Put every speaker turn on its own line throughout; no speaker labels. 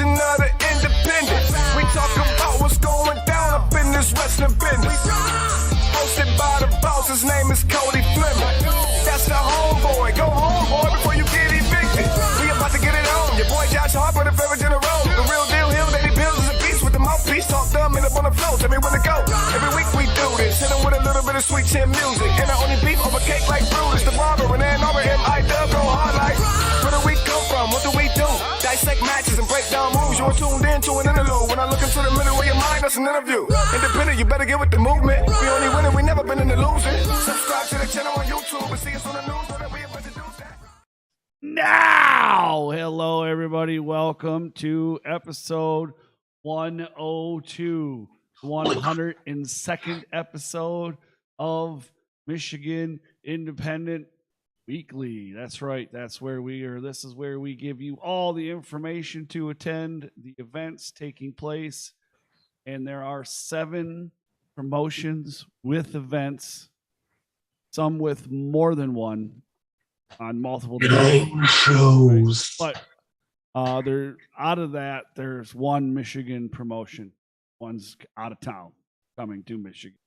version of the independent. We talk about what's going down up in this wrestling business. Hosted by the boss, his name is Cody Fleming. That's the homeboy. Go home, boy, before you get evicted. We about to get it on. Your boy Josh Harper, the favorite in a row. The real deal, Hill, Lady Bills is a beast with the mouthpiece. Talk dumb and up on the floor. Tell me when to go. Every week we do this. Hit 'em with a little bit of sweet chin music. And I only beef over cake like Brutus. The barber and Ann Arbor, MIW, go hard like. Where do we come from? What do we do? Dissect matches and break down moves. You're tuned in to an interlude. When I look into the middle of your mind, that's an interview. Independent, you better get with the movement. We only winning, we never been in the losing. Subscribe to the channel on YouTube and see us on the news. So that we about to do that.
Now, hello everybody. Welcome to episode 102, 102nd episode of Michigan Independent Weekly. That's right. That's where we are. This is where we give you all the information to attend the events taking place. And there are 7 promotions with events, some with more than one on multiple
shows.
But there, out of that, there's one Michigan promotion. One's out of town coming to Michigan.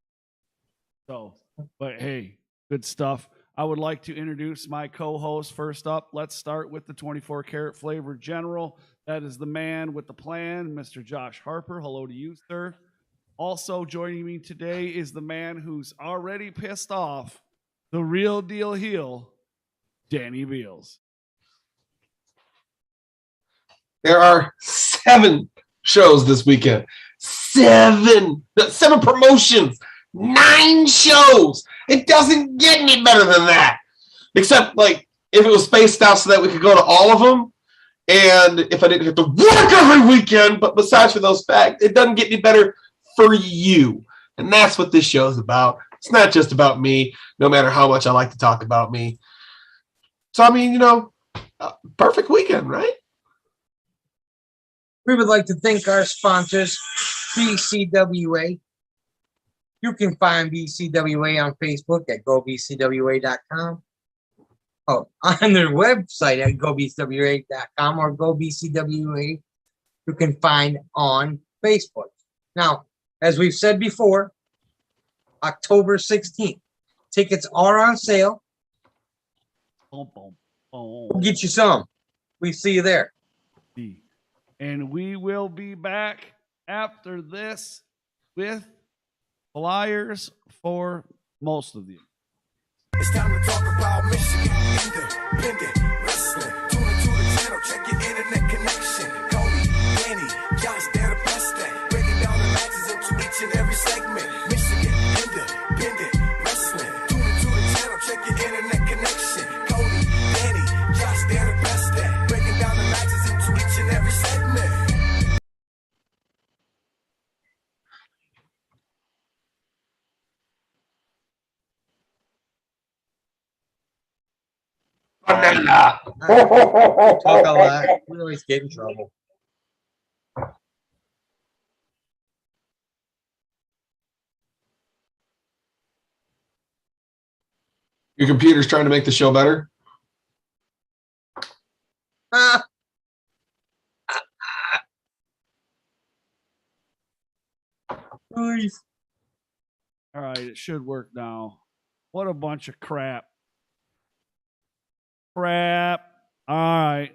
So, but hey, good stuff. I would like to introduce my co-host first up. Let's start with the 24 karat flavor general. That is the man with the plan, Mr. Josh Harper. Hello to you, sir. Also joining me today is the man who's already pissed off, the real deal heel, Danny Beals.
There are 7 shows this weekend. 7 promotions. 9 shows. It doesn't get any better than that. Except, like, if it was spaced out so that we could go to all of them, and if I didn't have to work every weekend, but besides for those facts, it doesn't get any better for you. And that's what this show is about. It's not just about me, no matter how much I like to talk about me. So, I mean, perfect weekend, right?
We would like to thank our sponsors, BCWA. You can find BCWA on Facebook at gobcwa.com. Oh, on their website at gobcwa.com or gobcwa you can find on Facebook. Now, as we've said before, October 16th, tickets are on sale. We'll get you some. We see you there.
And we will be back after this with flyers for most of you.
It's time to talk about Michigan Independent Wrestling. Tune into the channel, check your internet connection. Cody, Danny, Josh, they're the best at breaking down the matches into each and every segment. Michigan Independent Wrestling. Tune into the channel, check your internet connection. Cody, Danny, Josh, they're the best at breaking down the matches into each and every segment.
Vendetta.
Talk a lot. We always get in trouble.
Your computer's trying to make the show better?
Ah. Nice.
All right, it should work now. What a bunch of crap. All right.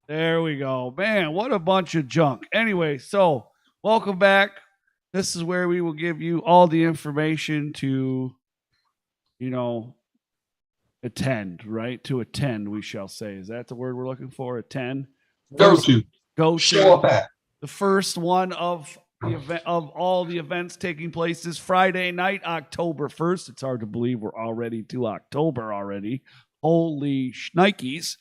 There we go. Man, what a bunch of junk. Anyway, so welcome back. This is where we will give you all the information to, attend, right? To attend, we shall say. Is that the word we're looking for? Attend?
Go to. Show up at.
The first one of the event of all the events taking place is Friday night, October 1st. It's hard to believe we're already to October already. Holy shnikes.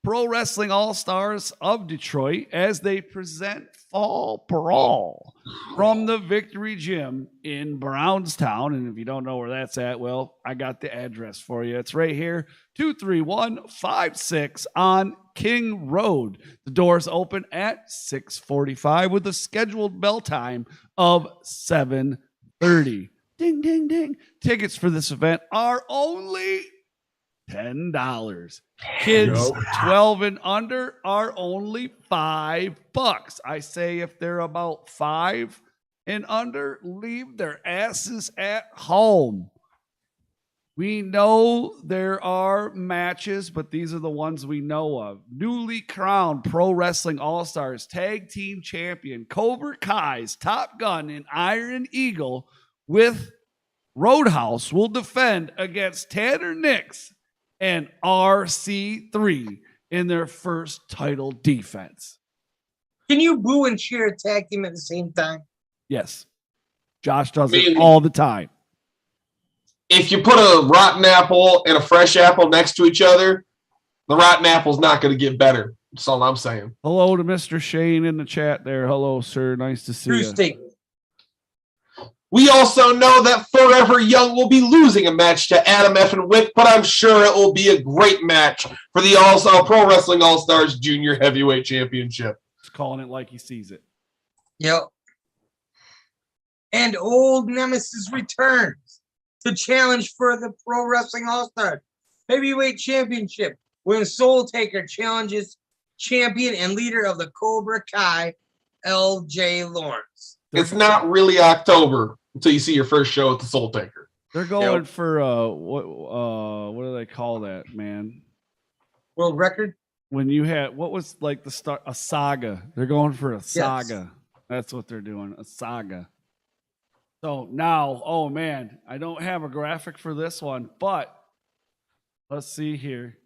Pro Wrestling All-Stars of Detroit as they present Fall Brawl from the Victory Gym in Brownstown. And if you don't know where that's at, well, I got the address for you. It's right here, 23156 on King Road. The doors open at 6:45 with a scheduled bell time of 7:30. Ding, ding, ding. Tickets for this event are only $10. Kids 12 and under are only $5. I say if they're about 5 and under, leave their asses at home. We know there are matches, but these are the ones we know of. Newly crowned Pro Wrestling All-Stars Tag Team Champion Cobra Kai's Top Gun and Iron Eagle with Roadhouse will defend against Tanner Nix and RC3 in their first title defense.
Can you boo and cheer a tag team at the same time?
Yes. Josh does it all the time.
If you put a rotten apple and a fresh apple next to each other, the rotten apple's not going to get better. That's all I'm saying.
Hello to Mr. Shane in the chat there. Hello, sir. Nice to see you.
We also know that Forever Young will be losing a match to Adam F. and Wick, but I'm sure it will be a great match for the Pro Wrestling All-Stars Junior Heavyweight Championship.
He's calling it like he sees it.
Yep. And old Nemesis returns to challenge for the Pro Wrestling All-Stars Heavyweight Championship when Soul Taker challenges champion and leader of the Cobra Kai, L.J. Lawrence.
It's not really October until you see your first show at the Soul Taker.
They're going for what do they call that, man?
World record?
When you had what was like the start a saga. They're going for a saga. Yes. That's what they're doing, a saga. So now, oh man, I don't have a graphic for this one, but let's see here.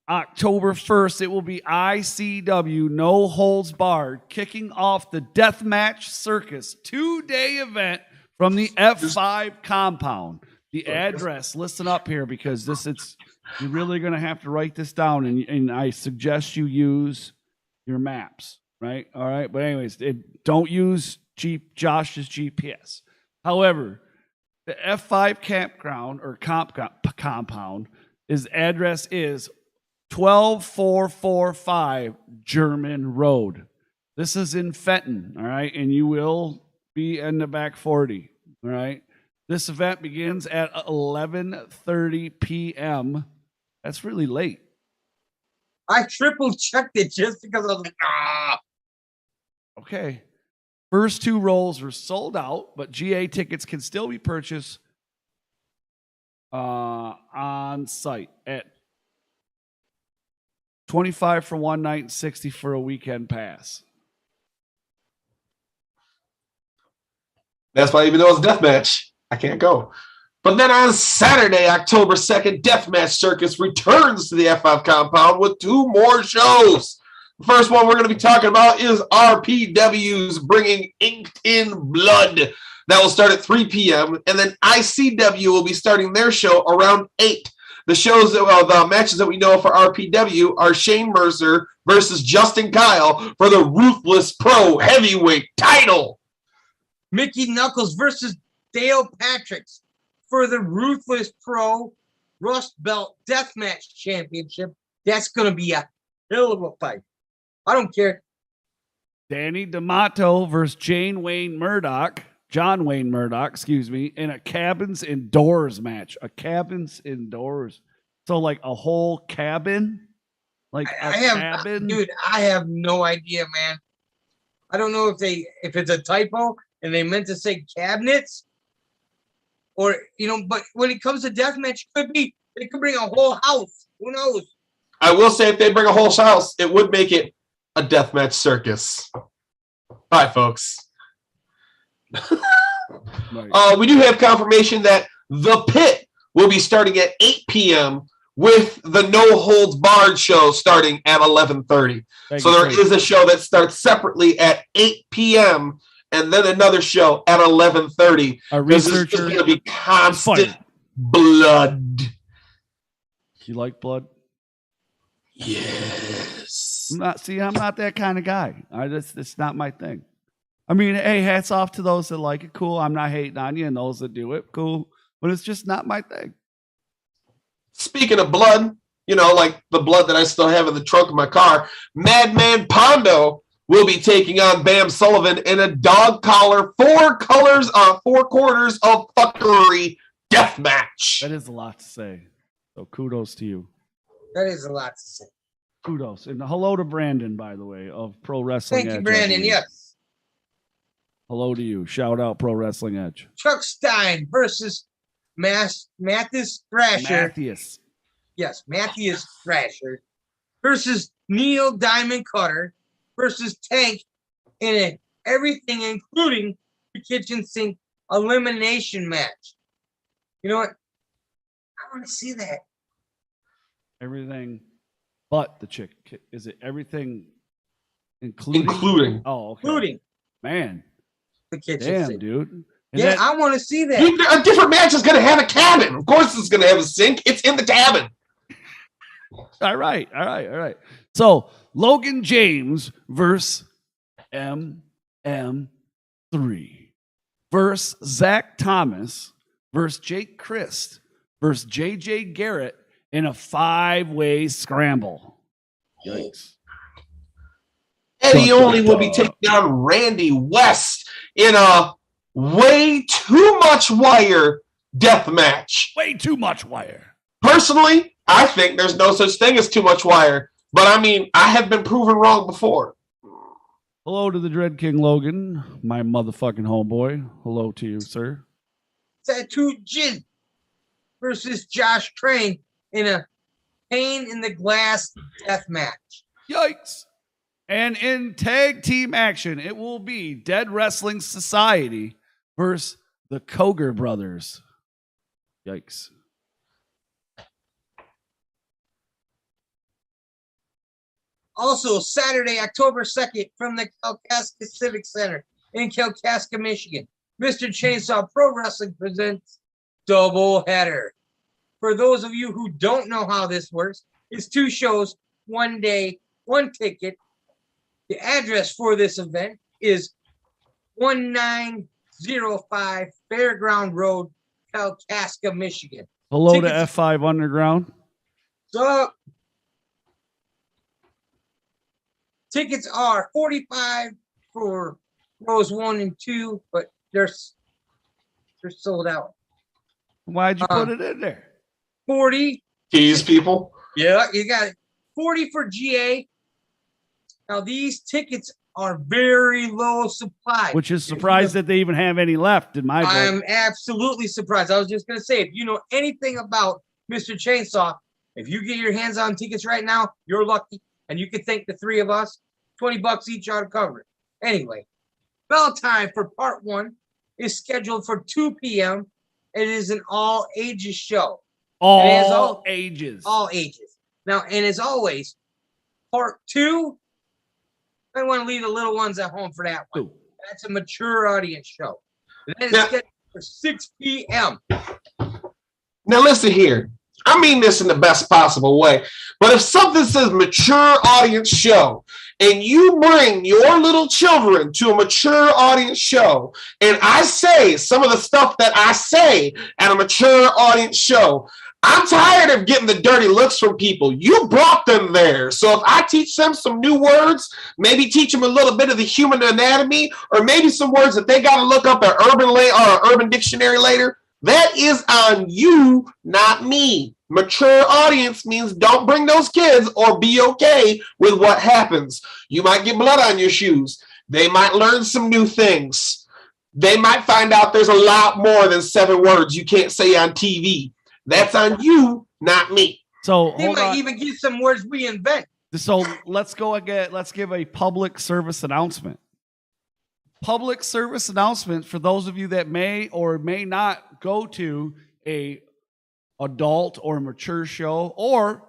October 1st, it will be ICW No Holds Barred, kicking off the Deathmatch Circus 2-day event from the F5 compound. The address, listen up here because you're really going to have to write this down, and I suggest you use your maps, right? All right, but anyways, don't use Josh's GPS. However, the F5 campground or compound, his address is 12445 German Road. This is in Fenton, all right? And you will be in the back 40, all right? This event begins at 11:30 p.m. That's really late.
I triple checked it just because I was like, ah.
Okay. First 2 rolls are sold out, but GA tickets can still be purchased on site at $25 for one night and $60 for a weekend pass.
That's why even though it's a death match, I can't go. But then on Saturday, October 2nd, Deathmatch Circus returns to the F5 compound with 2 more shows. The first one we're going to be talking about is RPW's Bringing Inked in Blood. That will start at 3 p.m. And then ICW will be starting their show around 8. The matches that we know for RPW are Shane Mercer versus Justin Kyle for the Ruthless Pro Heavyweight title.
Mickey Knuckles versus Dale Patricks for the Ruthless Pro Rust Belt Deathmatch Championship. That's going to be a hell of a fight. I don't care.
Danny D'Amato versus John Wayne Murdoch, in a cabins indoors match. A cabins indoors. So like a whole cabin? Like cabin?
Dude, I have no idea, man. I don't know if it's a typo and they meant to say cabinets or, but when it comes to deathmatch, they could bring a whole house. Who knows?
I will say if they bring a whole house, it would make it a deathmatch circus. Bye, folks.
Right.
We do have confirmation that The Pit will be starting at 8 p.m. with the No Holds Barred show starting at 11:30. So there is a show that starts separately at 8 p.m. and then another show at 11:30. This is going to be constant blood.
You like blood?
Yes.
I'm not that kind of guy. It's not my thing. I mean, hey, hats off to those that like it. Cool. I'm not hating on you, and those that do it, cool. But it's just not my thing.
Speaking of blood, like the blood that I still have in the trunk of my car, Madman Pondo will be taking on Bam Sullivan in a dog collar 4 quarters of fuckery death match.
That is a lot to say. So kudos to you.
That is a lot to say.
Kudos. And hello to Brandon, by the way, of Pro Wrestling
Thank
Edge.
you,
I
Brandon.
believe.
Yes.
Hello to you. Shout out Pro Wrestling Edge.
Chuck Stein versus Matthias Thrasher.
Matthias.
Yes, Matthias Thrasher versus Neil Diamond Cutter versus Tank in everything, including the kitchen sink elimination match. You know what? I want to see that.
Everything but the chick. Is it everything including?
Including.
Oh, okay.
Including
Man.
the kitchen
Damn,
sink.
dude. And
Yeah,
that-
I want to see that.
A different match is going to have a cabin. Of course, it's going to have a sink. It's in the cabin.
All right. So Logan James versus MM3 versus Zach Thomas versus Jake Christ versus JJ Garrett in a 5-way scramble. Yikes.
Eddie Only will be taking on Randy West in a way too much wire death match.
Way too much wire.
Personally, I think there's no such thing as too much wire. But I mean, I have been proven wrong before.
Hello to the Dread King Logan, my motherfucking homeboy. Hello to you, sir.
Tattoo Jin versus Josh Crane in a Pain in the Glass death match.
Yikes. And in tag team action, it will be Dead Wrestling Society versus the Koger brothers. Yikes.
Also, Saturday, October 2nd, from the Kalkaska Civic Center in Kalkaska, Michigan, Mr. Chainsaw Pro Wrestling presents Double Header. For those of you who don't know how this works, it's 2 shows, 1 day, 1 ticket. The address for this event is 1905 Fairground Road, Kalkaska, Michigan.
Hello to
Tickets-
F5 Underground.
So, tickets are $45 for rows 1 and 2, but they're sold out.
Why'd you put it in there?
40.
Tease people.
Yeah, you got it. 40 for GA. Now these tickets are very low supply.
Which is surprised that they even have any left in my book.
I'm absolutely surprised. I was just gonna say, if you know anything about Mr. Chainsaw, if you get your hands on tickets right now, you're lucky, and you can thank the 3 of us. $20 each ought to cover it. Anyway, bell time for part 1 is scheduled for 2 p.m. It is an all ages show.
All ages.
All ages. Now, and as always, part 2, I want to leave the little ones at home for that one.
Ooh.
That's a mature audience show. That is
Yeah.
scheduled for 6 p.m.
Now listen here. I mean this in the best possible way. But if something says mature audience show, and you bring your little children to a mature audience show, and I say some of the stuff that I say at a mature audience show, I'm tired of getting the dirty looks from people. You brought them there. So if I teach them some new words, maybe teach them a little bit of the human anatomy, or maybe some words that they got to look up at Urban Dictionary later, that is on you, not me. Mature audience means don't bring those kids or be okay with what happens. You might get blood on your shoes. They might learn some new things. They might find out there's a lot more than 7 words you can't say on TV. That's on you, not me.
So
They
hold
might
on.
even get some words we invent.
So let's go again. Let's give a public service announcement. Public service announcement for those of you that may or may not go to a adult or mature show or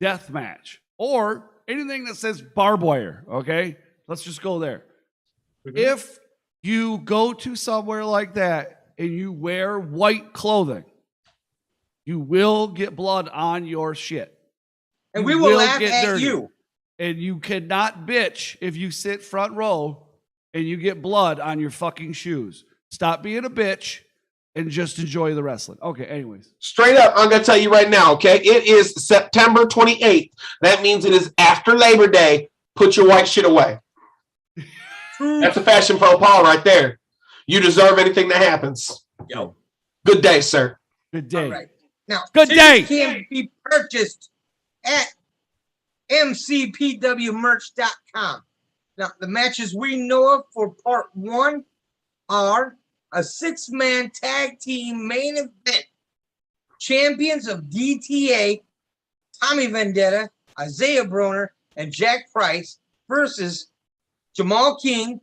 death match or anything that says barbed wire. Okay, let's just go there. If you go to somewhere like that and you wear white clothing, you will get blood on your shit.
And
You
we will laugh
get
at
dirty.
you.
And you cannot bitch if you sit front row and you get blood on your fucking shoes. Stop being a bitch and just enjoy the wrestling. Okay, anyways.
Straight up, I'm going to tell you right now, okay? It is September 28th. That means it is after Labor Day. Put your white shit away. That's a fashion faux pas right there. You deserve anything that happens.
Yo.
Good day, sir.
Good day.
All right. Now,
Good
tickets
day.
can be purchased at MCPWmerch.com. Now, the matches we know of for part 1 are a 6-man tag team main event. Champions of DTA, Tommy Vendetta, Isaiah Broner, and Jack Price versus Jamal King,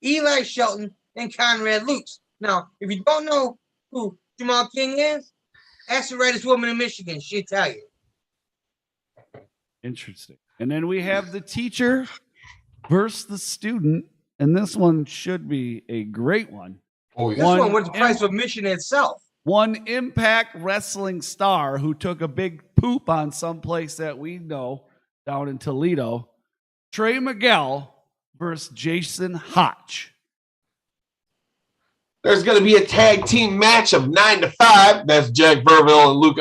Eli Shelton, and Conrad Lutz. Now, if you don't know who Jamal King is, ask the rightest woman in Michigan. She'll tell you.
Interesting. And then we have the teacher versus the student, and this one should be a great one.
Oh,
This
yeah.
one was the price of admission itself.
One Impact Wrestling star who took a big poop on someplace that we know down in Toledo, Trey Miguel versus Jason Hotch.
There's going to be a tag team match of 9 to 5. That's Jack Verville and Luke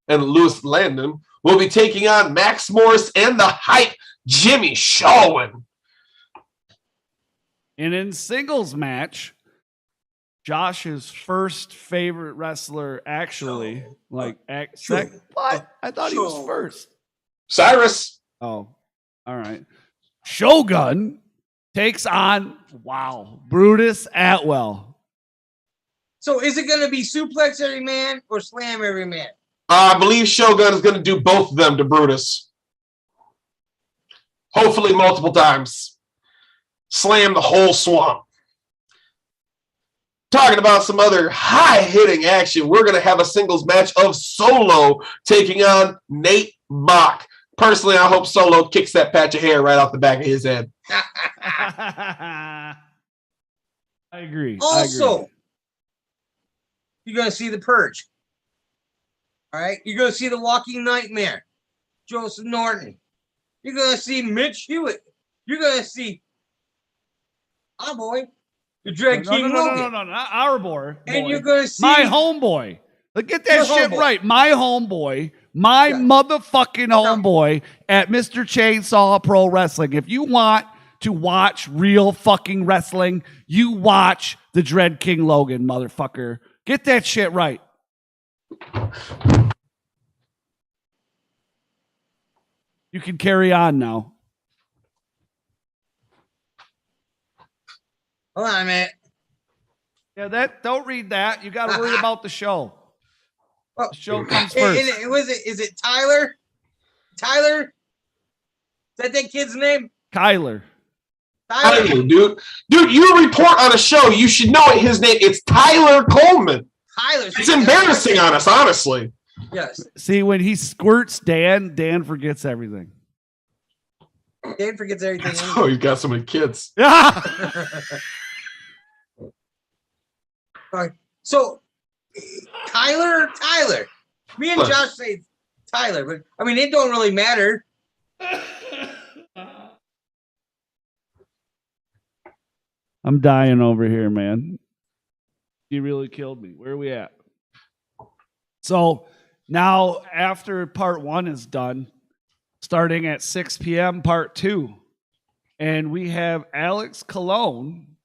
and Lewis Landon. Will be taking on Max Morris and the hype Jimmy Shawin.
And in singles match, Josh's first favorite wrestler, actually, what? I thought he was first.
Cyrus.
Oh, all right. Shogun takes on, Brutus Atwell.
So is it going to be suplex every man or slam every man?
I believe Shogun is going to do both of them to Brutus. Hopefully multiple times. Slam the whole swamp. Talking about some other high-hitting action, we're going to have a singles match of Solo taking on Nate Bach. Personally, I hope Solo kicks that patch of hair right off the back of his head.
I agree.
Also, you're going to see the Purge. All right? You're going to see the Walking Nightmare, Joseph Norton. You're going to see Mitch Hewitt. You're going to see our boy, the Dread King Logan.
No, not our boy.
And you're going to see
my homeboy. Look, get that
Your
shit
homeboy.
right. My homeboy. My motherfucking homeboy at Mr. Chainsaw Pro Wrestling. If you want to watch real fucking wrestling, you watch the Dread King Logan, motherfucker. Get that shit right. You can carry on now.
Hold on a minute.
Yeah, don't read that. You got to worry about the show.
Oh,
The show comes first.
Is it Tyler? Tyler? Is that kid's name?
Kyler.
Tyler,
Tyler.
dude, you report on a show. You should know it. His name. It's Tyler Coleman.
Tyler.
It's embarrassing on us, honestly.
Yes.
See, when he squirts Dan forgets everything.
Dan forgets everything.
Oh, he's got so many kids.
Yeah.
All right. So, Tyler. Me and Josh say Tyler, but I mean, it don't really matter.
I'm dying over here, man. You really killed me. Where are we at? So now, after part 1 is done, starting at 6 p.m., part 2, and we have Alex Colon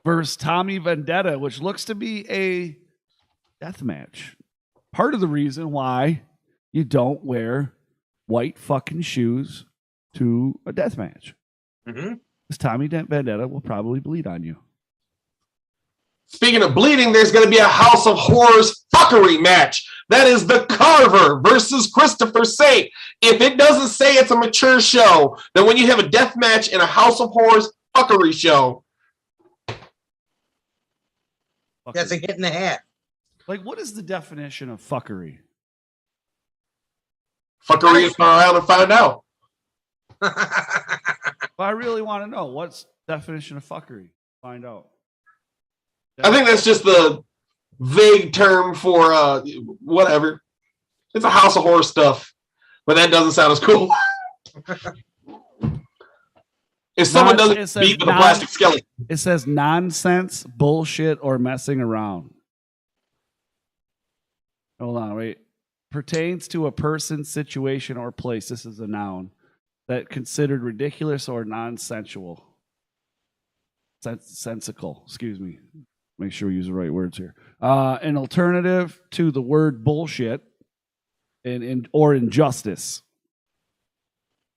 versus Tommy Vendetta, which looks to be a death match. Part of the reason why you don't wear white fucking shoes to a death match.
Mm-hmm.
Because Tommy Vendetta will probably bleed on you.
Speaking of bleeding, there's going to be a House of Horrors fuckery match. That is the Carver versus Christopher Saint. If it doesn't say it's a mature show, then when you have a death match in a House of Horrors fuckery show,
That's a hit and a half.
Like, what is the definition of fuckery?
fuckery is far out and find out.
Well, I really want to know what's the definition of fuckery. Find out.
I think that's just the vague term for whatever. It's a House of Horror stuff, but that doesn't sound as cool. If someone doesn't beat with a plastic skeleton.
It says nonsense, bullshit, or messing around. Hold on, wait. Pertains to a person, situation, or place. This is a noun that considered ridiculous or nonsensual. Sensical, excuse me. Make sure we use the right words here. An alternative to the word bullshit or injustice.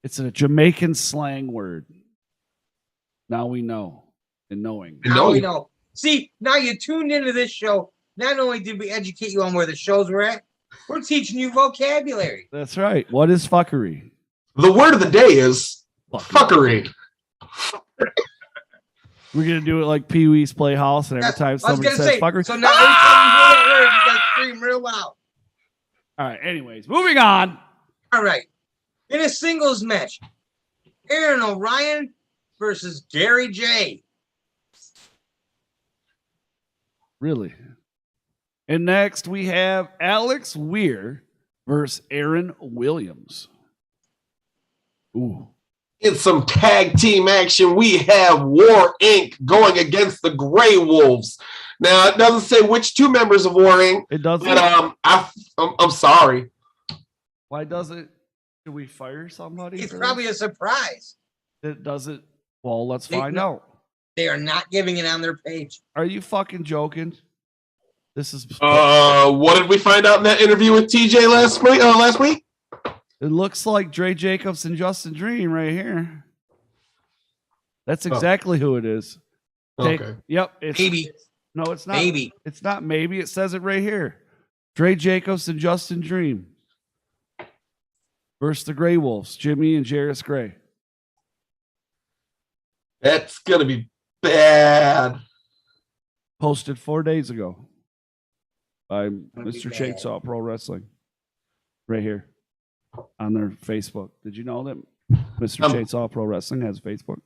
It's a Jamaican slang word. Now we know. And knowing.
Now we know. See, now you tuned into this show. Not only did we educate you on where the shows were at, we're teaching you vocabulary.
That's right. What is fuckery?
The word of the day is fuckery.
We're going to do it like Pee Wee's Playhouse, and every time somebody says fuckery.
So now every time you hear that word, you got to scream real loud.
All right. Anyways, moving on.
All right. In a singles match, Aaron O'Ryan versus Gary J.
Really? And next we have Alex Weir versus Aaron Williams. Ooh.
In some tag team action, we have War Inc. going against the Grey Wolves. Now, it doesn't say which two members of War Inc.
It doesn't.
But I'm sorry.
Why does it? Should we fire somebody?
It's probably a surprise.
It doesn't. Well, let's find out.
They are not giving it on their page.
Are you fucking joking? This is.
What did we find out in that interview with TJ last week?
It looks like Dre Jacobs and Justin Dream right here. That's exactly who it is.
Okay.
Yep. It's,
maybe.
No, it's not.
Maybe.
It's not maybe. It says it right here. Dre Jacobs and Justin Dream versus the Grey Wolves, Jimmy and Jarvis Gray.
That's going to be bad.
Posted 4 days ago by
Gonna be
Mr.
bad.
Chainsaw Pro Wrestling. Right here on their Facebook. Did you know that Mr. Chainsaw Pro Wrestling has Facebook?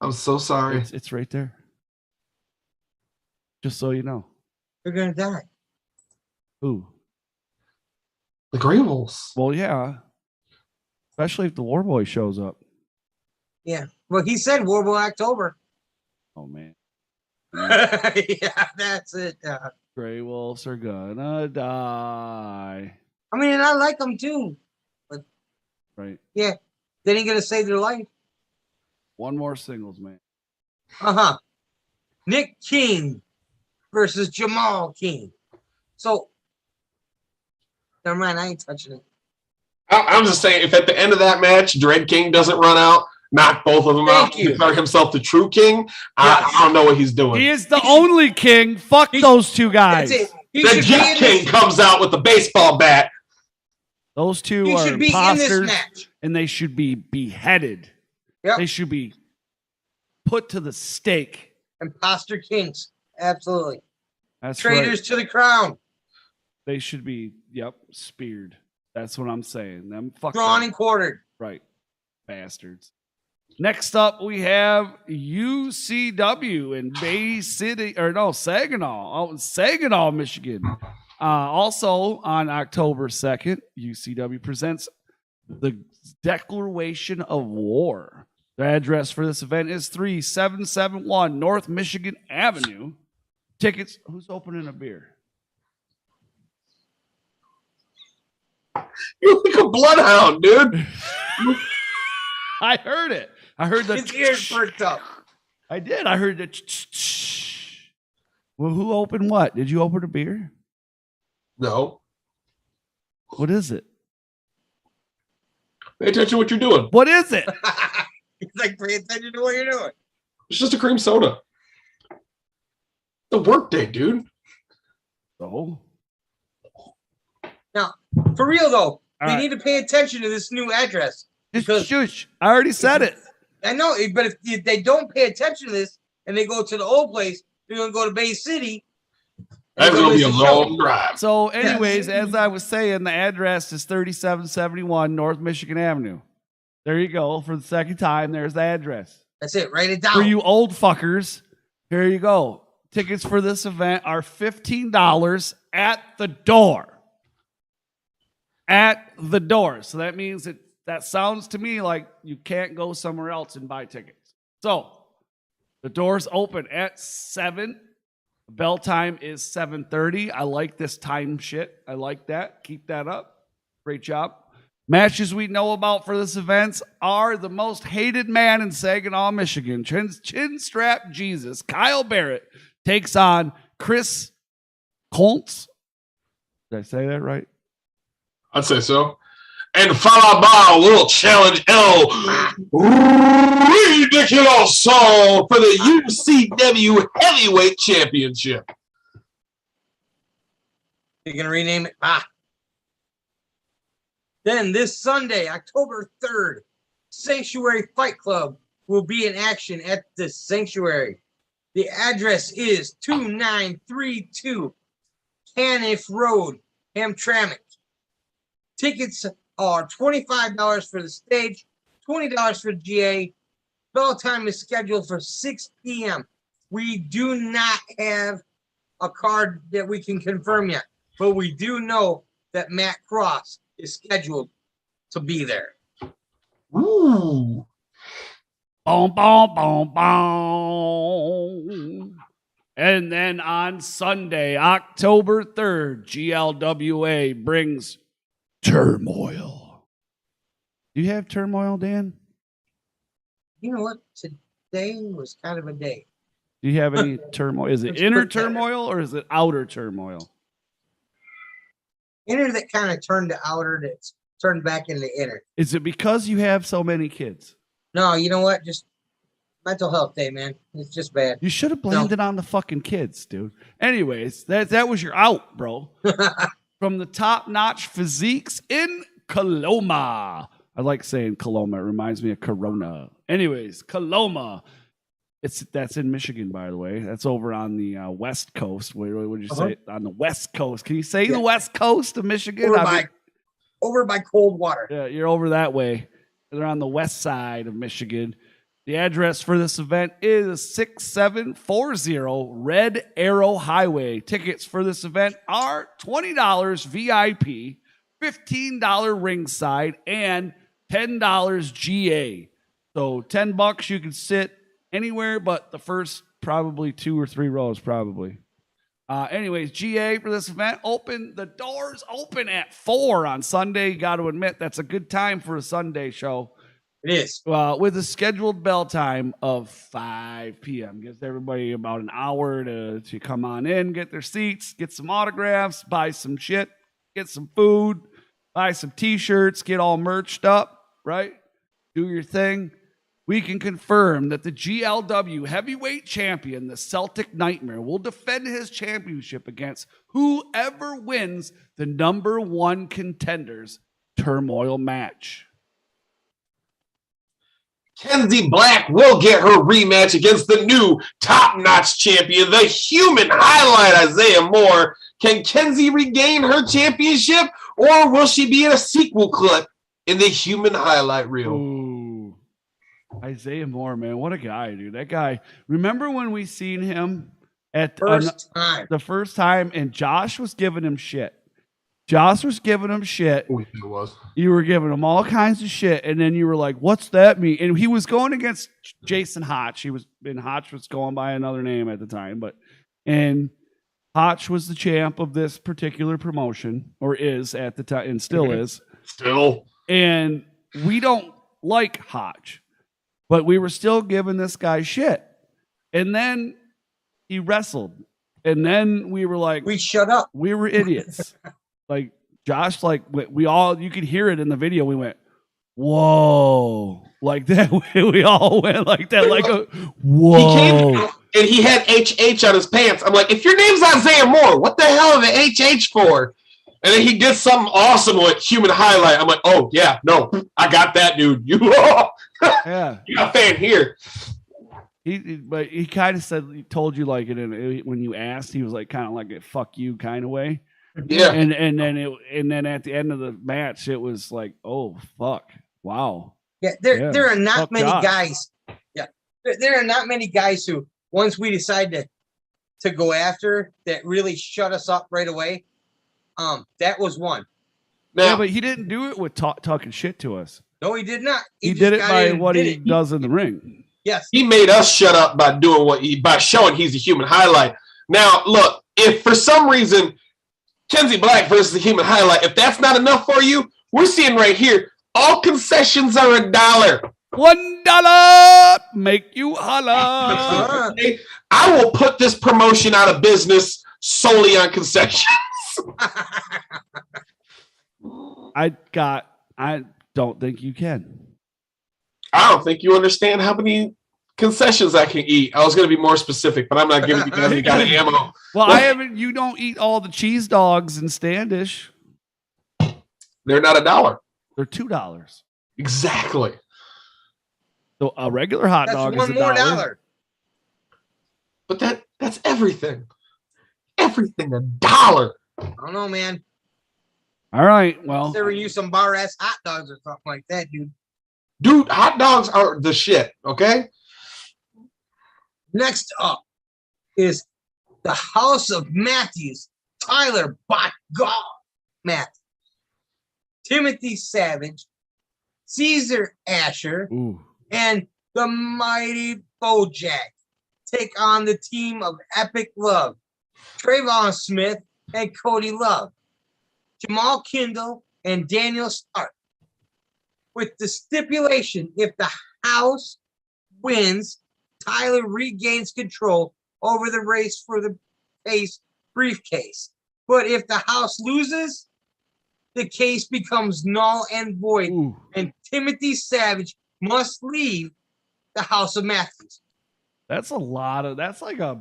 I'm so sorry.
It's right there. Just so you know.
They're going to die.
Who?
The Grey Wolves.
Well, yeah. Especially if the War Boy shows up.
Yeah. Well, he said Warble October.
Oh, man.
Yeah, that's it.
Grey Wolves are gonna die.
I mean, and I like them too. But
Right.
yeah, they didn't get to save their life.
One more singles, man.
Uh-huh. Nick King versus Jamal King. So, never mind, I ain't touching it.
I'm just saying, if at the end of that match, Dread King doesn't run out, knock both of them out, declare himself the true king, I don't know what he's doing.
He is the only king. Fuck those two guys.
That's it.
The Jet King comes out with a baseball bat.
Those two
He
are
should be in this
imposters,
match.
and they should be beheaded.
Yep.
They should be put to the stake.
Imposter kings. Absolutely.
That's
Traitors
right.
to the crown.
They should be, speared. That's what I'm saying. Them fucking
Drawn and quartered.
right bastards. Next up, we have UCW in Bay City, Saginaw, out in Saginaw, Michigan. Also on October 2nd, UCW presents the Declaration of War. The address for this event is 3771 North Michigan Avenue. Tickets. Who's opening a beer?
You're like a bloodhound, dude.
I heard it. I heard the.
His ears perked up.
I did. I heard the. Well, who opened what? Did you open a beer?
No.
What is it?
Pay attention to what you're doing.
What is it?
He's like, pay attention to what you're doing.
It's just a cream soda. The work day, dude.
Oh.
Now, for real though,
All
we
right.
need to pay attention to this new address. Because
Shush. I already said it.
I know, but if they don't pay attention to this and they go to the old place, they're going to go to Bay City.
That's going to be a
miss the show.
long drive.
So, anyways, as I was saying, the address is 3771 North Michigan Avenue. There you go. For the second time, there's the address.
That's it. Write it down.
For you old fuckers, here you go. Tickets for this event are $15 at the door. At the door. So that means that sounds to me like you can't go somewhere else and buy tickets. So the doors open at 7. The bell time is 7:30. I like this time shit. I like that. Keep that up. Great job. Matches we know about for this event are the most hated man in Saginaw, Michigan. Chin Strap Jesus. Kyle Barrett takes on Chris Colts. Did I say that right?
I'd say so. And followed by a little challenge L ridiculous for the UCW Heavyweight Championship.
You're going to rename it? Then this Sunday, October 3rd, Sanctuary Fight Club will be in action at the Sanctuary. The address is 2932 Caniff Road, Hamtramck. Tickets are $25 for the stage, $20 for GA. Bell time is scheduled for 6 p.m. We do not have a card that we can confirm yet, but we do know that Matt Cross is scheduled to be there.
Ooh.
Boom, boom, boom, boom. And then on Sunday, October 3rd, GLWA brings Turmoil. Do you have Turmoil, Dan?
You know what? Today was kind of a day.
Do you have any turmoil? Is it inner turmoil or is it outer turmoil?
Inner that kind of turned to outer that's turned back into inner.
Is it because you have so many kids?
No, you know what? Just mental health day, man. It's just bad.
You should have blamed it on the fucking kids, dude. Anyways, that was your out, bro. From the top-notch physiques in Coloma. I like saying Coloma. It reminds me of Corona. Anyways, Coloma. That's in Michigan, by the way. That's over on the West Coast. What would you say? On the West Coast. Can you say the West Coast of Michigan?
Over by Coldwater.
Yeah, you're over that way. They're on the west side of Michigan. The address for this event is 6740 Red Arrow Highway. Tickets for this event are $20 VIP, $15 ringside, and $10 GA. So $10 you can sit anywhere but the first probably 2 or 3 rows probably. Anyways, GA for this event the doors open at 4 on Sunday. Got to admit, that's a good time for a Sunday show.
It is.
With a scheduled bell time of 5 p.m. Gives everybody about an hour to come on in, get their seats, get some autographs, buy some shit, get some food, buy some T-shirts, get all merched up, right? Do your thing. We can confirm that the GLW heavyweight champion, the Celtic Nightmare, will defend his championship against whoever wins the #1 contenders turmoil match.
Kenzie Black will get her rematch against the new top-notch champion, the human highlight, Isaiah Moore. Can Kenzie regain her championship, or will she be in a sequel clip in the human highlight reel?
Ooh. Isaiah Moore, man, what a guy, dude. That guy. Remember when we seen him at the first time, and Josh was giving him shit. Josh was giving him shit.
It was.
You were giving him all kinds of shit, and then you were like, "What's that mean?" And he was going against Jason Hotch. Hotch was going by another name at the time, and Hotch was the champ of this particular promotion, or is at the time, and still is.
Still.
And we don't like Hotch, but we were still giving this guy shit. And then he wrestled, and then we were like,
"We shut up.
We were idiots." Like Josh, like we all, you could hear it in the video. We went, whoa, like that. We all went like that, like a whoa.
He came out and he had HH on his pants. I'm like, if your name's Isaiah Moore, what the hell are the HH for? And then he did something awesome with human highlight. I'm like, oh yeah, no, I got that, dude. You got a fan here.
But he kind of said, he told you like it when you asked, he was like kind of like a fuck you kind of way.
Yeah,
and then at the end of the match, it was like, oh fuck, wow.
Yeah, there are not many guys. Yeah, there are not many guys who, once we decide to go after, that really shut us up right away. That was one.
Now,
yeah, but he didn't do it with talking shit to us.
No, he did not.
He did it by what he does in the ring.
Yes,
he made us shut up by doing by showing he's a human highlight. Now, look, if for some reason Kenzie Black versus the human highlight, if that's not enough for you, we're seeing right here, all concessions are $1.
$1 make you holla.
I will put this promotion out of business solely on concessions.
I don't think you can.
I don't think you understand how many concessions I can eat. I was going to be more specific, but I'm not giving you guys any kind of ammo.
Well, you don't eat all the cheese dogs in Standish.
They're not $1.
They're $2.
Exactly.
So a regular hot
That's
dog
one
is
more
$1.
dollar.
But that's everything. Everything $1.
I don't know, man.
All right. Well,
Serving you some bar ass hot dogs or something like that, dude.
Dude, hot dogs are the shit, okay?
Next up is the House of Matthews, Tyler Botgall Matthews, Timothy Savage, Caesar Asher,
ooh.
and the Mighty Bojack take on the team of Epic Love, Trayvon Smith and Cody Love, Jamal Kindle and Daniel Stark. With the stipulation, if the house wins, Tyler regains control over the race for the face briefcase. But if the house loses, the case becomes null and void,
Ooh.
and Timothy Savage must leave the House of Matthews.
That's that's like a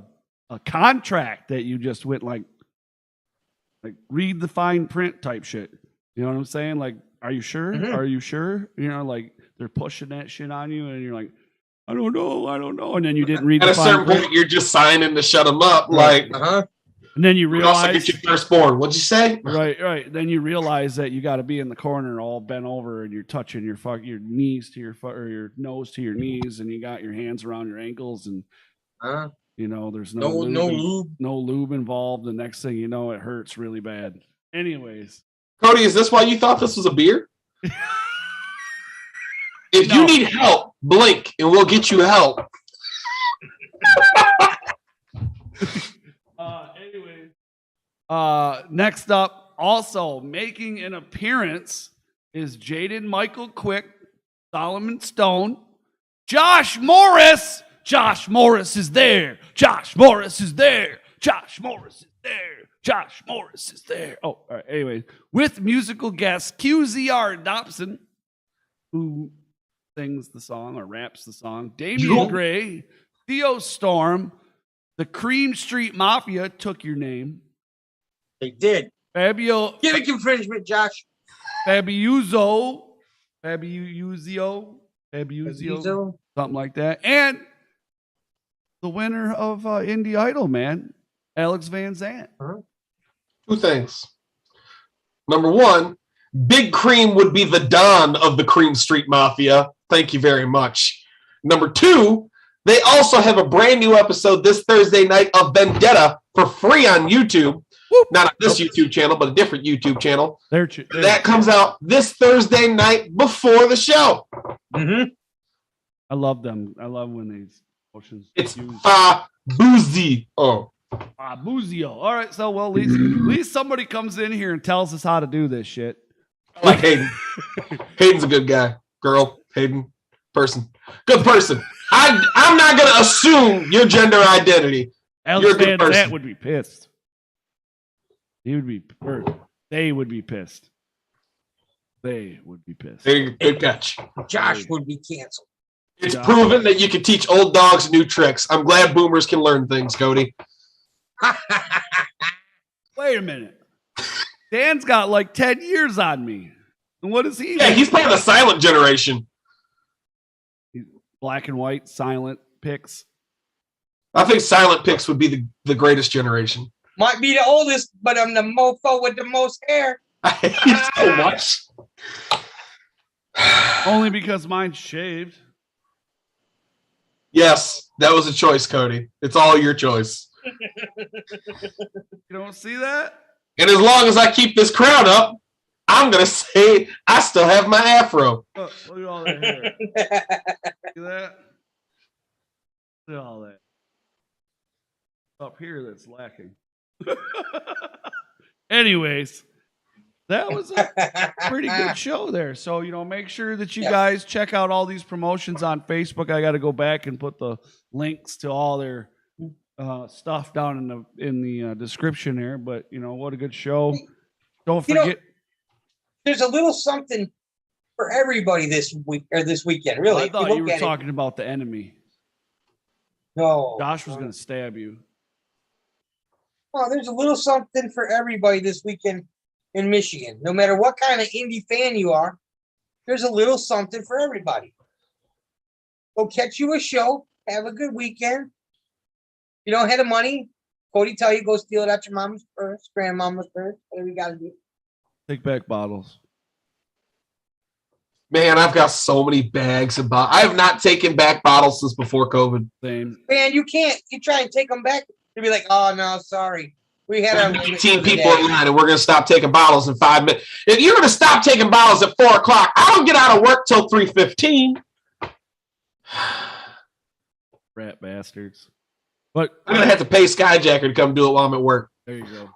contract that you just went like read the fine print type shit. You know what I'm saying? Like, are you sure?
Mhm.
Are you sure? You know, like they're pushing that shit on you and you're like, I don't know. And then you didn't read
At
the
a certain
fine print.
point, you're just signing to shut them up. Like,
And then you
you also
realize,
get your firstborn. What'd you say?
right. Then you realize that you got to be in the corner, all bent over, and you're touching your knees to your nose to your knees, and you got your hands around your ankles, and you know there's no lube involved. The next thing you know, it hurts really bad. Anyways,
Cody, is this why you thought this was a beer? If you need help, blink, and we'll get you help.
Anyways, next up, also making an appearance is Jaden Michael Quick, Solomon Stone, Josh Morris. Josh Morris is there. Josh Morris is there. Josh Morris is there. Josh Morris is there. Oh, all right. Anyway, with musical guest QZR Dobson, who sings the song or raps the song, Damian Gray, Theo Storm, the Cream Street Mafia took your name.
They did.
Fabio.
Gimmick infringement, Josh.
Fabuzio, something like that. And the winner of Indie Idol, man, Alex Van Zant.
Two things. Number one, Big Cream would be the Don of the Cream Street Mafia. Thank you very much. Number two, they also have a brand new episode this Thursday night of Vendetta for free on YouTube. Not on this YouTube channel, but a different YouTube channel. That comes out this Thursday night before the show.
Mm-hmm.
I love them. I love when these motions.
It's Boozy. Oh.
Buzio. All right, so well, at least somebody comes in here and tells us how to do this shit.
I like Hayden. Hayden's a good guy. Girl, Hayden, person. Good person. I'm not going to assume your gender identity.
Alex Van Zant would be pissed. He would be, or they would be pissed. They would be pissed.
Good catch.
Josh would be canceled.
It's proven that you can teach old dogs new tricks. I'm glad boomers can learn things, Cody.
Wait a minute. Dan's got like 10 years on me. And what is he?
Yeah, he's part of the silent generation.
Black and white, silent pics.
I think silent pics would be the greatest generation.
Might be the oldest, but I'm the mofo with the most hair.
I hate you so much.
Only because mine's shaved.
Yes, that was a choice, Cody. It's all your choice.
You don't see that?
And as long as I keep this crown up, I'm going to say I still have my afro.
Look at all that hair. See that? Look at all that. Up here that's lacking. Anyways, that was a pretty good show there. So, make sure that you guys check out all these promotions on Facebook. I got to go back and put the links to all their stuff down in the description there. But, what a good show. Don't forget.
there's a little something for everybody this week or this weekend. Really,
I thought you were talking about the enemy.
No,
Josh was going to stab you.
Oh, there's a little something for everybody this weekend in Michigan. No matter what kind of indie fan you are, there's a little something for everybody. Go catch you a show. Have a good weekend. You don't have the money, Cody tell you go steal it at your mom's purse, grandmama's purse. Whatever you got to do.
Take back bottles.
Man, I've got so many bags of bottles. I have not taken back bottles since before COVID.
Same.
Man, you can't. You try and take them back. They'll be like, oh, no, sorry. We had our
18 people in line, and we're going to stop taking bottles in 5 minutes. If you're going to stop taking bottles at 4 o'clock, I don't get out of work till 3:15.
Rat bastards. But
I'm going to have to pay Skyjacker to come do it while I'm at work.
there you go.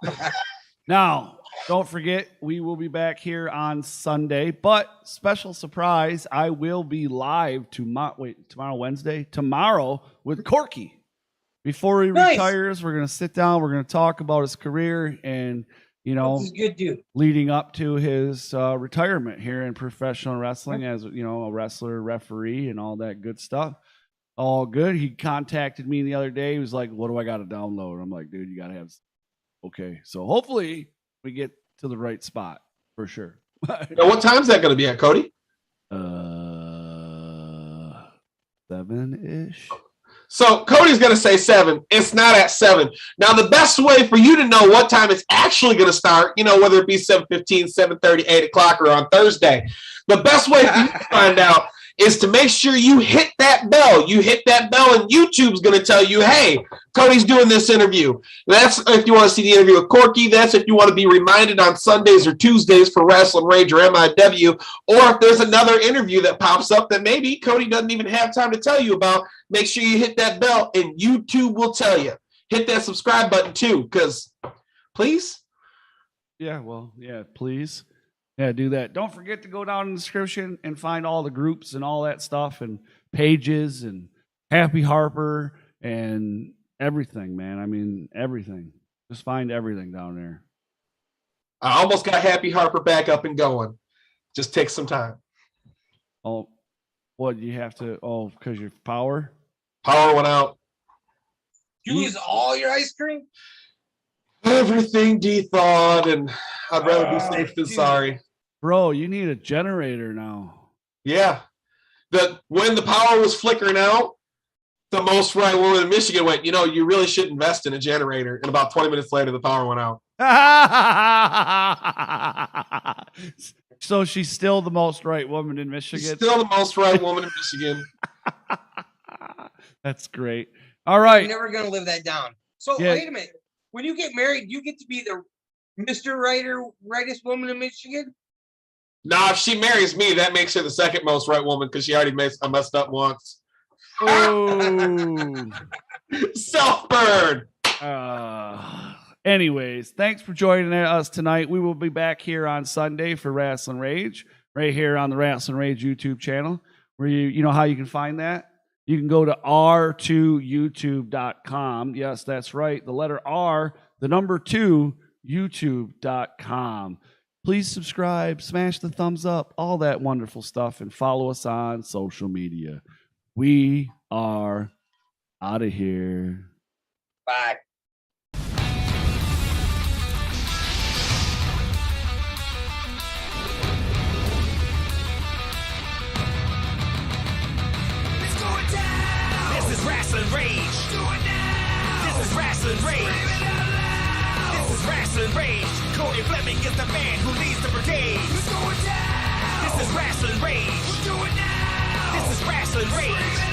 Now, don't forget, we will be back here on Sunday. But special surprise, I will be live tomorrow, Wednesday? Tomorrow with Corky. Before he retires, we're going to sit down. We're going to talk about his career and, you know,
he's a good dude.
Leading up to his retirement here in professional wrestling as, you know, a wrestler, referee, and all that good stuff. All good. He contacted me the other day. He was like, what do I got to download? I'm like, dude, you got to have. Okay. So hopefully we get to the right spot for sure.
Now, what time's that going to be at, Cody?
7-ish.
So Cody's going to say 7. It's not at 7. Now, the best way for you to know what time it's actually going to start, you know, whether it be 7:15, 7:30, 8 o'clock, or on Thursday, the best way for you to find out is to make sure you hit that bell. You hit that bell, and YouTube's going to tell you, hey, Cody's doing this interview. That's if you want to see the interview with Corky. That's if you want to be reminded on Sundays or Tuesdays for Rasslin Rage or MIW, or if there's another interview that pops up that maybe Cody doesn't even have time to tell you about, make sure you hit that bell, and YouTube will tell you. Hit that subscribe button, too, because please?
Yeah, well, yeah, please. Yeah, do that. Don't forget to go down in the description and find all the groups and all that stuff and pages and Happy Harper and everything, man. I mean, everything. Just find everything down there.
I almost got Happy Harper back up and going. Just takes some time.
Oh, what you have to? Oh, because your power?
Power went out.
You lose all your ice cream?
Everything de-thawed, and I'd rather be safe than sorry.
Bro, you need a generator now.
Yeah. When the power was flickering out, the most right woman in Michigan went, you know, you really should invest in a generator. And about 20 minutes later, the power went out.
So she's still the most right woman in Michigan?
She's still the most right woman in Michigan.
That's great. All right.
You're never going to live that down. So,
Yeah.
wait a minute. When you get married, you get to be the Mr. Rightest woman in Michigan?
Nah, if she marries me, that makes her the second most right woman because she already messed up once.
Oh.
Self-burn.
Anyways, thanks for joining us tonight. We will be back here on Sunday for Rasslin Rage, right here on the Rasslin Rage YouTube channel, where you know how you can find that? You can go to r2youtube.com. Yes, that's right. The letter R, the number 2, youtube.com. Please subscribe, smash the thumbs up, all that wonderful stuff, and follow us on social media. We are out of here.
Bye.
This is Rasslin Rage. This is Rasslin Rage. This is Rasslin Rage. Cody Fleming is the man who leads the brigade. This is Rasslin Rage. This is Rasslin Rage.